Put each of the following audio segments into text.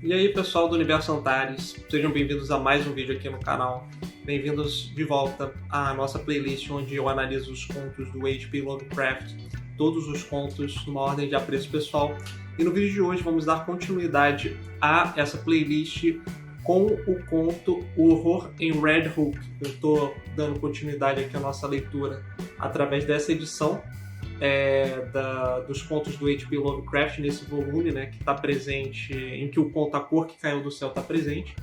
E aí, pessoal do Universo Antares, sejam bem-vindos a mais um vídeo aqui no canal. Bem-vindos de volta à nossa playlist onde eu analiso os contos do H.P. Lovecraft, todos os contos numa ordem de apreço pessoal. E no vídeo de hoje vamos dar continuidade a essa playlist com o conto O Horror em Red Hook. Eu estou dando continuidade aqui à nossa leitura através dessa edição dos contos do H.P. Lovecraft nesse volume, né, que está presente, em que o conto A Cor que Caiu do Céu está presente,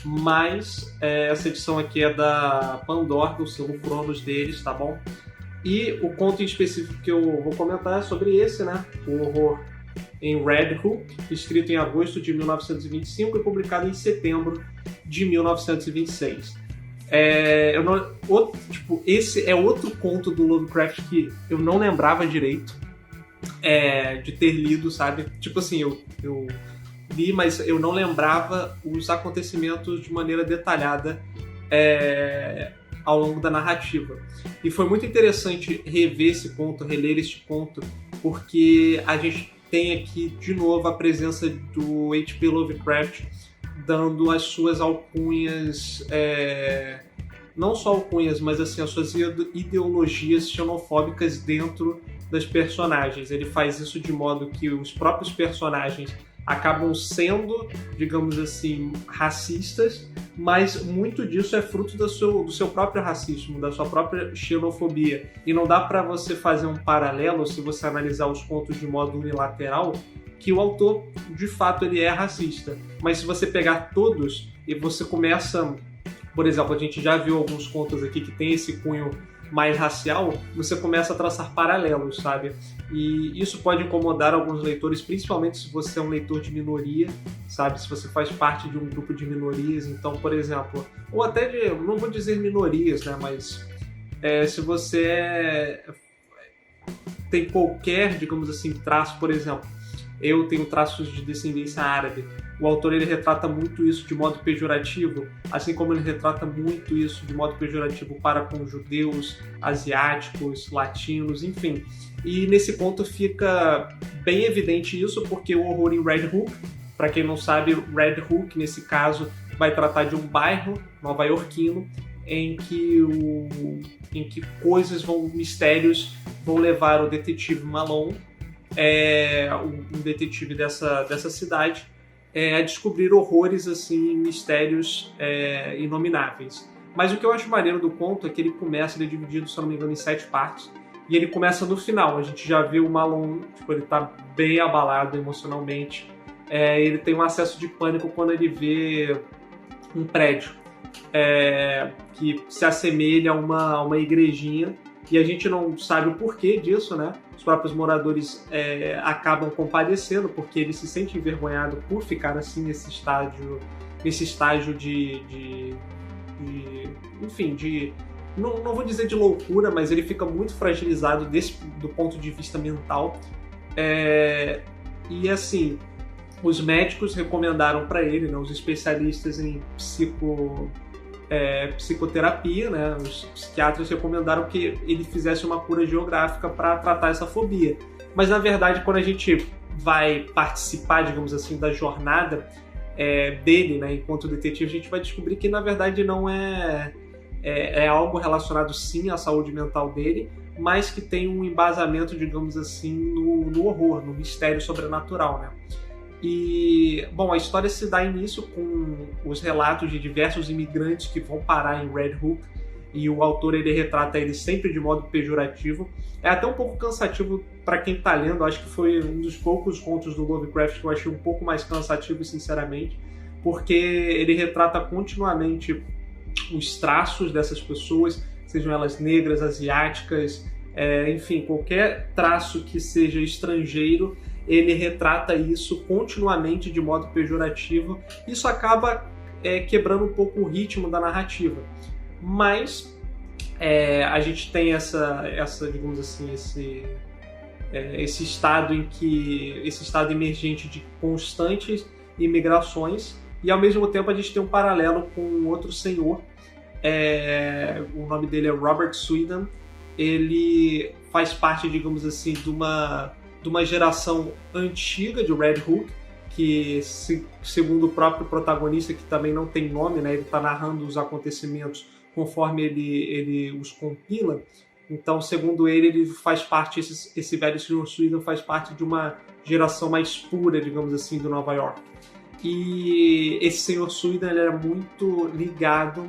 mas essa edição aqui é da Pandora, do selo Cronos deles, tá bom? E o conto em específico que eu vou comentar é sobre esse, né, O Horror em Red Hook, escrito em agosto de 1925 e publicado em setembro de 1926. Esse é outro conto do Lovecraft que eu não lembrava direito de ter lido, sabe? Tipo assim, eu li, mas eu não lembrava os acontecimentos de maneira detalhada ao longo da narrativa. E foi muito interessante rever esse conto, reler este conto, porque a gente tem aqui de novo a presença do H.P. Lovecraft dando as suas alcunhas, não só alcunhas, mas assim, as suas ideologias xenofóbicas dentro das personagens. Ele faz isso de modo que os próprios personagens acabam sendo, digamos assim, racistas, mas muito disso é fruto do seu próprio racismo, da sua própria xenofobia. E não dá para você fazer um paralelo, se você analisar os contos de modo unilateral, que o autor, de fato, ele é racista. Mas se você pegar todos e você começa... Por exemplo, a gente já viu alguns contos aqui que tem esse cunho mais racial, você começa a traçar paralelos, sabe? E isso pode incomodar alguns leitores, principalmente se você é um leitor de minoria, sabe? Se você faz parte de um grupo de minorias, então, por exemplo... Ou até de... não vou dizer minorias, né? Mas se você tem qualquer, digamos assim, traço, por exemplo... Eu tenho traços de descendência árabe. O autor ele retrata muito isso de modo pejorativo, assim como ele retrata muito isso de modo pejorativo para com judeus, asiáticos, latinos, enfim. E nesse ponto fica bem evidente isso, porque o Horror em Red Hook, para quem não sabe, Red Hook, nesse caso, vai tratar de um bairro nova-iorquino em que mistérios vão levar o detetive Malone, um detetive dessa cidade, a descobrir horrores, assim, mistérios inomináveis. Mas o que eu acho maneiro do conto é que ele é dividido, se eu não me engano, em 7 partes, e ele começa no final. A gente já vê o Malone, ele tá bem abalado emocionalmente, ele tem um acesso de pânico quando ele vê um prédio que se assemelha a uma igrejinha, e a gente não sabe o porquê disso, né? Os próprios moradores acabam compadecendo, porque ele se sente envergonhado por ficar assim nesse estágio não vou dizer de loucura, mas ele fica muito fragilizado do ponto de vista mental. E assim, os médicos recomendaram para ele, né, os especialistas em psicoterapia, né? Os psiquiatras recomendaram que ele fizesse uma cura geográfica para tratar essa fobia. Mas, na verdade, quando a gente vai participar, digamos assim, da jornada dele, né, enquanto detetive, a gente vai descobrir que, na verdade, não é algo relacionado, sim, à saúde mental dele, mas que tem um embasamento, digamos assim, no horror, no mistério sobrenatural, né? E, bom, a história se dá início com os relatos de diversos imigrantes que vão parar em Red Hook, e o autor ele retrata eles sempre de modo pejorativo. É até um pouco cansativo para quem está lendo, acho que foi um dos poucos contos do Lovecraft que eu achei um pouco mais cansativo, sinceramente, porque ele retrata continuamente os traços dessas pessoas, sejam elas negras, asiáticas, enfim, qualquer traço que seja estrangeiro, ele retrata isso continuamente de modo pejorativo. Isso acaba quebrando um pouco o ritmo da narrativa. Mas a gente tem essa digamos assim, esse estado emergente de constantes imigrações, e ao mesmo tempo a gente tem um paralelo com outro senhor. O nome dele é Robert Sweden. Ele faz parte, digamos assim, de uma geração antiga de Red Hook, que segundo o próprio protagonista, que também não tem nome, né, ele está narrando os acontecimentos conforme ele os compila. Então, segundo ele faz parte, esse velho Sr. Suidan faz parte de uma geração mais pura, digamos assim, do Nova York. E esse Sr. Suidan ele era muito ligado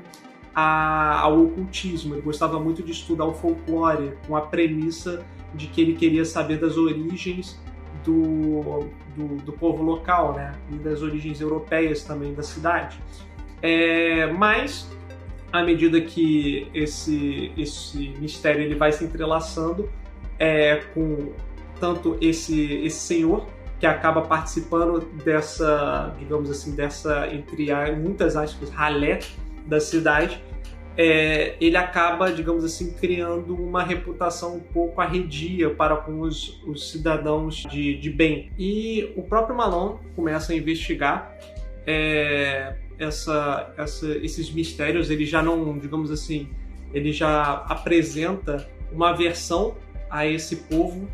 ao ocultismo, ele gostava muito de estudar o folclore, com a premissa de que ele queria saber das origens do povo local, né? E das origens europeias também da cidade. Mas, à medida que esse mistério ele vai se entrelaçando com tanto esse senhor, que acaba participando dessa, digamos assim, dessa, entre muitas aspas, ralé da cidade, ele acaba, digamos assim, criando uma reputação um pouco arredia para com os cidadãos de bem. E o próprio Malone começa a investigar esses mistérios. Ele já não, digamos assim, ele já apresenta uma aversão a esse povo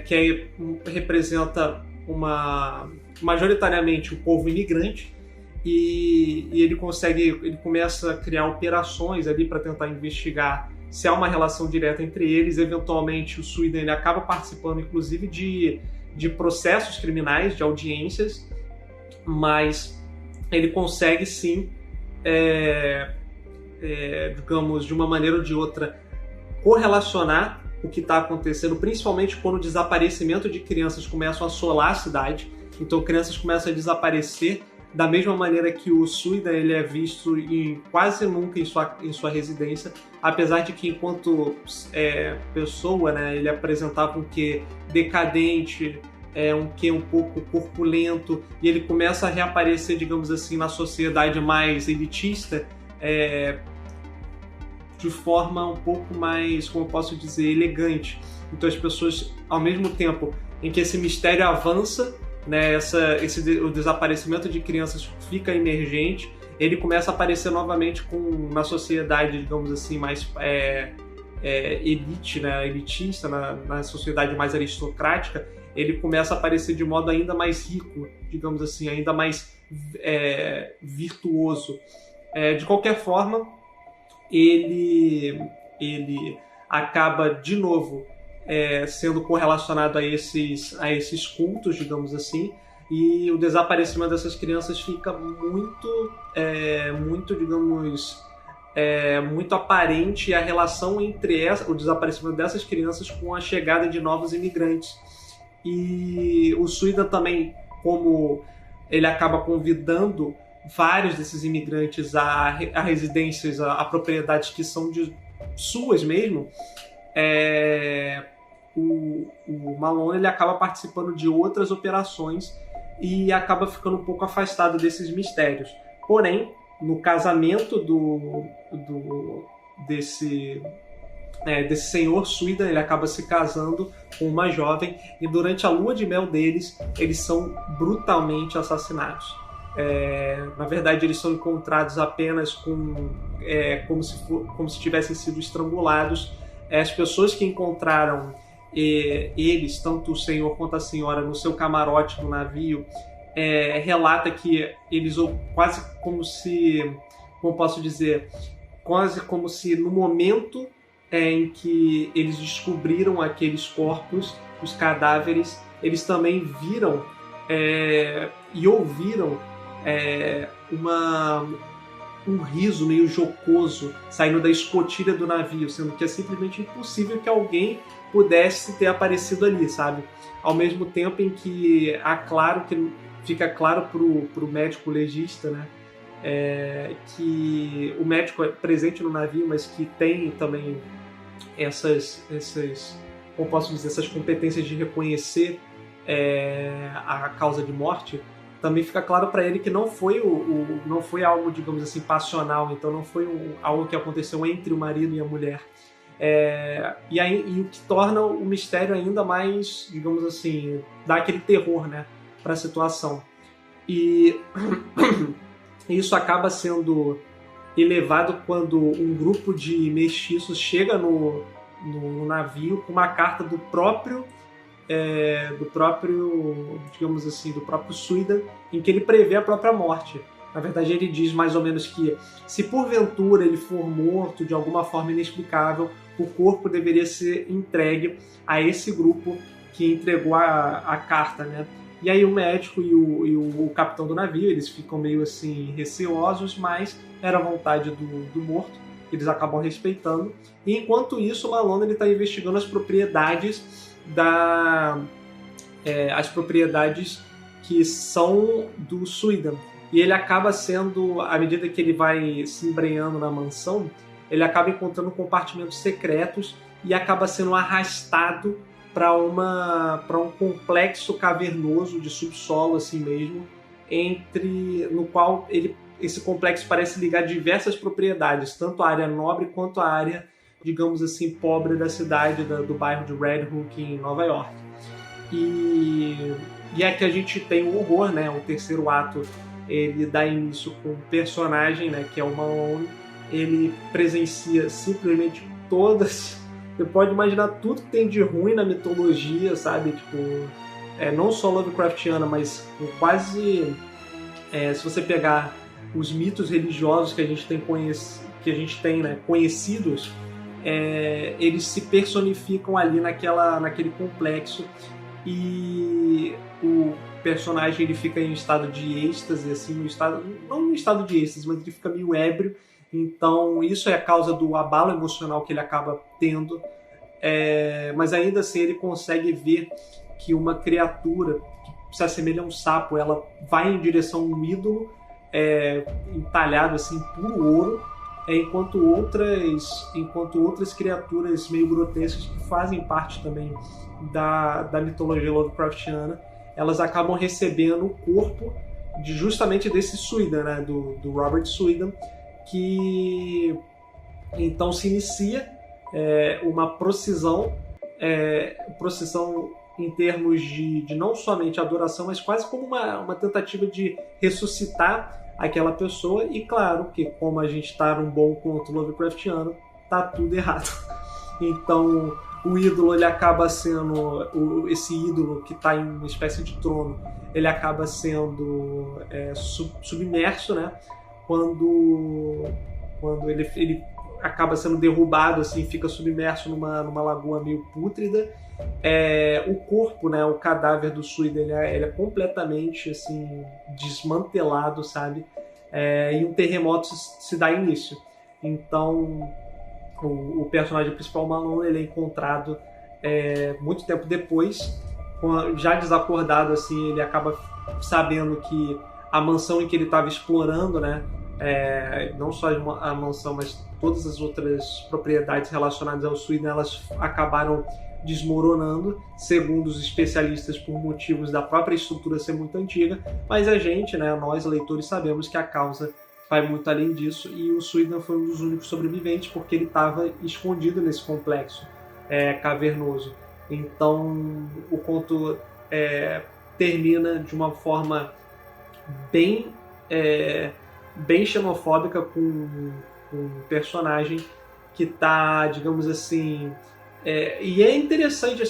que representa majoritariamente o povo imigrante. E ele começa a criar operações ali para tentar investigar se há uma relação direta entre eles. Eventualmente o Suidan ele acaba participando inclusive de processos criminais, de audiências, mas ele consegue sim, digamos, de uma maneira ou de outra, correlacionar o que está acontecendo, principalmente quando o desaparecimento de crianças começam a assolar a cidade. Então crianças começam a desaparecer, da mesma maneira que o Suidan ele é visto quase nunca em sua residência, apesar de que enquanto pessoa, né, ele apresentava um quê decadente, um quê um pouco corpulento, e ele começa a reaparecer, digamos assim, na sociedade mais elitista, de forma um pouco mais, como eu posso dizer, elegante. Então as pessoas, ao mesmo tempo em que esse mistério avança, né, o desaparecimento de crianças fica emergente, ele começa a aparecer novamente na sociedade, digamos assim, mais elite, né, elitista, na sociedade mais aristocrática. Ele começa a aparecer de modo ainda mais rico, digamos assim, ainda mais virtuoso. De qualquer forma, ele acaba de novo sendo correlacionado a esses cultos, digamos assim, e o desaparecimento dessas crianças fica muito, digamos, muito aparente a relação entre o desaparecimento dessas crianças com a chegada de novos imigrantes. E o Suidan também, como ele acaba convidando vários desses imigrantes a residências, a propriedades que são suas mesmo, o Malone ele acaba participando de outras operações e acaba ficando um pouco afastado desses mistérios. Porém, no casamento desse senhor Suidan, ele acaba se casando com uma jovem, e durante a lua de mel deles, eles são brutalmente assassinados. Na verdade, eles são encontrados apenas como se tivessem sido estrangulados. As pessoas que encontraram eles, tanto o senhor quanto a senhora, no seu camarote no navio, relata que eles, quase como se, como posso dizer, quase como se no momento em que eles descobriram aqueles corpos, os cadáveres, eles também viram e ouviram um riso meio jocoso saindo da escotilha do navio, sendo que é simplesmente impossível que alguém pudesse ter aparecido ali, sabe? Ao mesmo tempo em que fica claro pro médico legista, né, que o médico é presente no navio, mas que tem também como posso dizer, essas competências de reconhecer a causa de morte. Também fica claro para ele que não foi algo, digamos assim, passional, então não foi algo que aconteceu entre o marido e a mulher. E o que torna o mistério ainda mais, digamos assim, dá aquele terror, né, para a situação. E isso acaba sendo elevado quando um grupo de mestiços chega no navio com uma carta do próprio do próprio, digamos assim, do próprio Suidan, em que ele prevê a própria morte. Na verdade, ele diz mais ou menos que, se porventura ele for morto de alguma forma inexplicável, o corpo deveria ser entregue a esse grupo que entregou a carta, né? E aí o médico e o capitão do navio, eles ficam meio assim receosos, mas era a vontade do morto, eles acabam respeitando. E enquanto isso, o Malone está investigando as propriedades as propriedades que são do Suidan. E ele acaba sendo, à medida que ele vai se embrenhando na mansão, ele acaba encontrando compartimentos secretos e acaba sendo arrastado para um complexo cavernoso de subsolo assim mesmo, no qual esse complexo parece ligar diversas propriedades, tanto a área nobre quanto a área, digamos assim, pobre da cidade, do bairro de Red Hook, em Nova York. E é que a gente tem o horror, né? O terceiro ato, ele dá início com um personagem, né, que é o Malone. Ele presencia simplesmente todas... Você pode imaginar tudo que tem de ruim na mitologia, sabe? Tipo, não só Lovecraftiana, mas quase... se você pegar os mitos religiosos que a gente tem, né, conhecidos, eles se personificam ali naquele complexo, e o personagem ele fica em estado de êxtase, assim, não no estado de êxtase, mas ele fica meio ébrio. Então isso é a causa do abalo emocional que ele acaba tendo, mas ainda assim ele consegue ver que uma criatura que se assemelha a um sapo, ela vai em direção a um ídolo entalhado assim, puro ouro, enquanto outras criaturas meio grotescas que fazem parte também da mitologia Lovecraftiana, elas acabam recebendo o corpo justamente desse Suidan, né, do Robert Suidan, que então se inicia uma procissão em termos de não somente adoração, mas quase como uma tentativa de ressuscitar aquela pessoa. E claro que, como a gente está num bom conto Lovecraftiano, tá tudo errado. Então o ídolo, ele acaba sendo esse ídolo que está em uma espécie de trono, ele acaba sendo submerso, né? Quando ele acaba sendo derrubado, assim, fica submerso numa lagoa meio pútrida. O corpo, né, o cadáver do Suidan, ele é completamente assim, desmantelado, sabe? E um terremoto se dá início. Então o personagem principal, Malone, ele é encontrado muito tempo depois, já desacordado, assim. Ele acaba sabendo que a mansão em que ele estava explorando, né, não só a mansão, mas todas as outras propriedades relacionadas ao Suidan, elas acabaram desmoronando, segundo os especialistas, por motivos da própria estrutura ser muito antiga. Mas a gente, né, nós leitores, sabemos que a causa vai muito além disso, e o Suidan foi um dos únicos sobreviventes porque ele estava escondido nesse complexo cavernoso. Então o conto termina de uma forma bem xenofóbica, com um personagem que está, digamos assim, e é interessante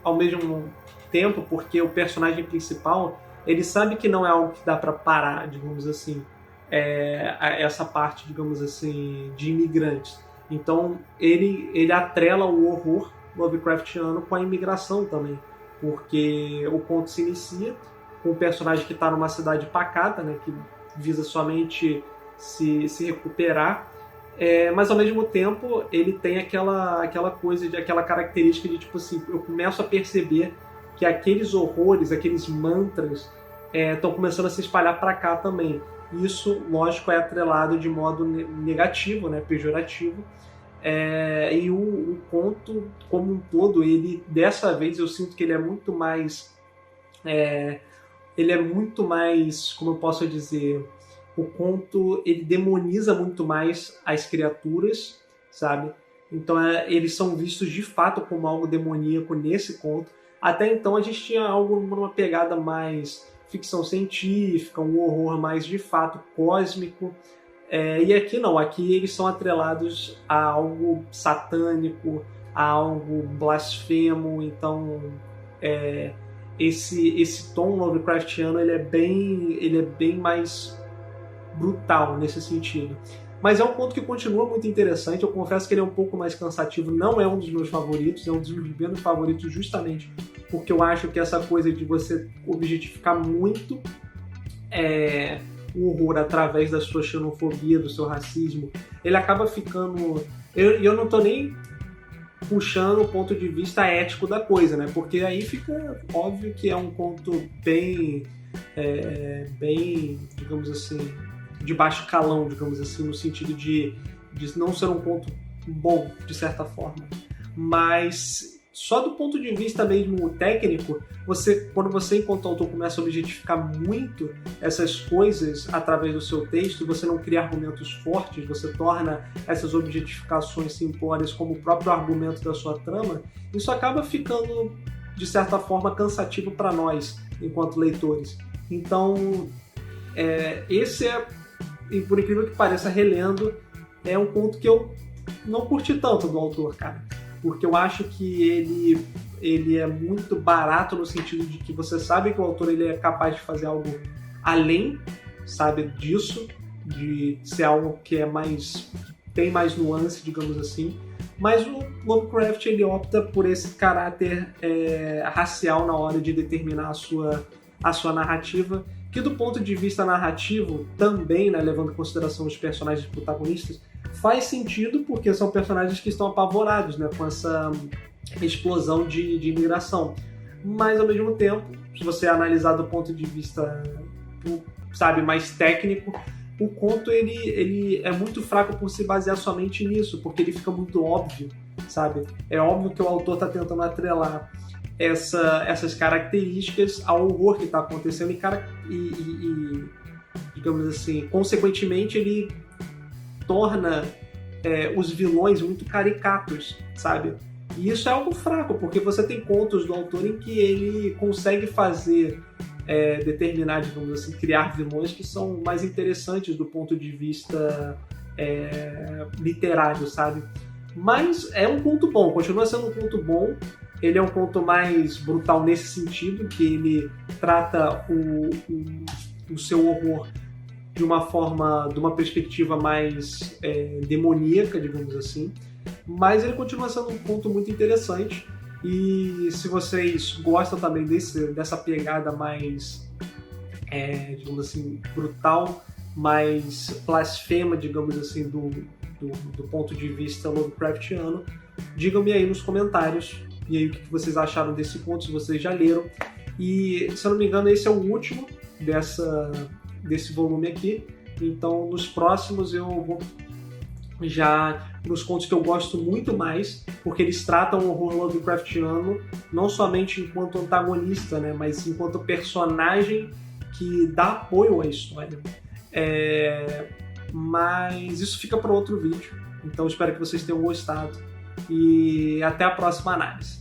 ao mesmo tempo, porque o personagem principal, ele sabe que não é algo que dá para parar, digamos assim, essa parte, digamos assim, de imigrantes. Então ele atrela o horror Lovecraftiano com a imigração também, porque o conto se inicia com um personagem que está numa cidade pacata, né, que visa somente se recuperar, mas ao mesmo tempo ele tem aquela coisa, aquela característica de, tipo assim, eu começo a perceber que aqueles horrores, aqueles mantras estão começando a se espalhar para cá também. Isso, lógico, é atrelado de modo negativo, né, pejorativo. E o conto como um todo, ele, dessa vez, eu sinto que ele é muito mais, como eu posso dizer, o conto, ele demoniza muito mais as criaturas, sabe? Então eles são vistos de fato como algo demoníaco nesse conto. Até então a gente tinha algo numa pegada mais ficção científica, um horror mais de fato cósmico. E aqui não, aqui eles são atrelados a algo satânico, a algo blasfemo. Então esse tom Lovecraftiano ele é bem mais brutal nesse sentido. Mas é um conto que continua muito interessante. Eu confesso que ele é um pouco mais cansativo. Não é um dos meus favoritos, é um dos meus favoritos justamente porque eu acho que essa coisa de você objetificar muito o horror através da sua xenofobia, do seu racismo, ele acaba ficando... Eu não tô nem puxando o ponto de vista ético da coisa, né? Porque aí fica óbvio que é um conto bem, digamos assim, de baixo calão, digamos assim, no sentido de não ser um conto bom, de certa forma. Mas só do ponto de vista mesmo técnico, quando você, enquanto autor, começa a objetificar muito essas coisas através do seu texto, você não cria argumentos fortes, você torna essas objetificações simplórias como o próprio argumento da sua trama, isso acaba ficando, de certa forma, cansativo para nós, enquanto leitores. Então, e por incrível que pareça, relendo, é um conto que eu não curti tanto do autor, cara. Porque eu acho que ele é muito barato no sentido de que você sabe que o autor ele é capaz de fazer algo além, sabe, disso, de ser algo que tem mais nuance, digamos assim. Mas o Lovecraft ele opta por esse caráter racial na hora de determinar a sua narrativa, que do ponto de vista narrativo também, né, levando em consideração os personagens protagonistas, faz sentido porque são personagens que estão apavorados, né, com essa explosão de imigração. Mas, ao mesmo tempo, se você analisar do ponto de vista, sabe, mais técnico, o conto ele é muito fraco por se basear somente nisso, porque ele fica muito óbvio, sabe? É óbvio que o autor está tentando atrelar essas características ao horror que está acontecendo e, digamos assim, consequentemente ele torna os vilões muito caricatos, sabe? E isso é algo fraco, porque você tem contos do autor em que ele consegue fazer determinar, digamos assim, criar vilões que são mais interessantes do ponto de vista literário, sabe? Mas é um conto bom, continua sendo um conto bom. Ele é um conto mais brutal nesse sentido, que ele trata o seu horror de uma perspectiva mais demoníaca, digamos assim. Mas ele continua sendo um conto muito interessante. E se vocês gostam também dessa pegada mais, digamos assim, brutal, mais blasfema, digamos assim, do ponto de vista Lovecraftiano, digam-me aí nos comentários. E aí o que vocês acharam desse conto, se vocês já leram. E, se eu não me engano, esse é o último desse volume aqui. Então, nos próximos eu vou já nos contos que eu gosto muito mais, porque eles tratam o horror Lovecraftiano não somente enquanto antagonista, né, mas enquanto personagem que dá apoio à história. Mas isso fica para outro vídeo. Então, espero que vocês tenham gostado. E até a próxima análise.